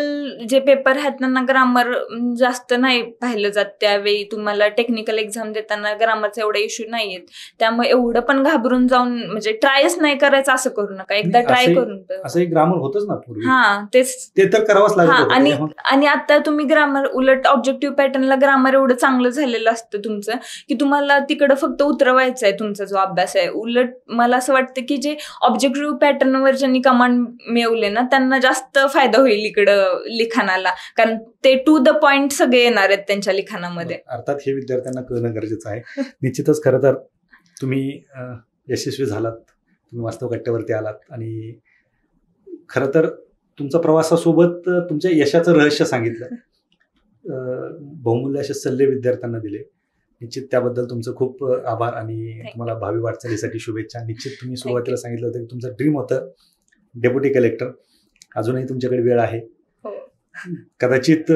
जे पेपर आहेत त्यांना ग्रामर जास्त नाही पाहिलं जात. त्यावेळी तुम्हाला टेक्निकल एक्झाम देताना ग्रामरचा एवढा इश्यू नाही येत. त्यामुळे एवढं पण घाबरून जाऊन म्हणजे ट्रायच नाही करायचं असं करू नका. एकदा ट्राय करून असं ग्रामर होतच ना पूर्वी. ते तर करावंच लागतं. आणि आता तुम्ही ग्रामर उलट ऑब्जेक्टिव्ह पॅटर्नला ग्रामर एवढं चांगलं झालेलं असतं तुमचं की तुम्हाला तिकडं फक्त उतरवायचं आहे तुमचा जो अभ्यास आहे. उलट मला असं वाटतं की जे ऑब्जेक्टिव्ह पॅटर्नवर ज्यांनी कमांड मिळवले ना त्यांना जास्त फायदा होईल इकडं लिखाणाला, कारण ते टू द पॉइंट सगळे येणार आहेत त्यांच्या लिखाणामध्ये. अर्थात हे विद्यार्थ्यांना कळणं गरजेचं आहे. निश्चितच खरं तर तुम्ही यशस्वी झालात, तुम्ही वास्तव कट्ट्यावरती आलात आणि खरं तर तुमच्या प्रवासासोबत तुमच्या यशाचं रहस्य सांगितलं, बहुमूल्य असे सल्ले विद्यार्थ्यांना दिले. निश्चित त्याबद्दल तुमचं खूप आभार आणि तुम्हाला भावी वाटचालीसाठी शुभेच्छा. निश्चित तुम्ही सुरुवातीला सांगितलं होतं की तुमचं ड्रीम होतं डेप्युटी कलेक्टर. अजूनही तुमच्याकडे वेळ आहे. कदाचित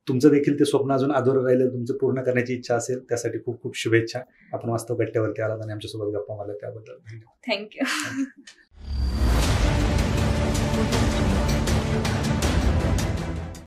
तुमचं देखील ते स्वप्न अजून अधुरं राहिलं, तुमचं पूर्ण करण्याची इच्छा असेल. त्यासाठी खूप खूप शुभेच्छा. आपण वास्तव कट्ट्यावरती आलात आणि आमच्यासोबत गप्पा मारल्या त्याबद्दल थँक्यू.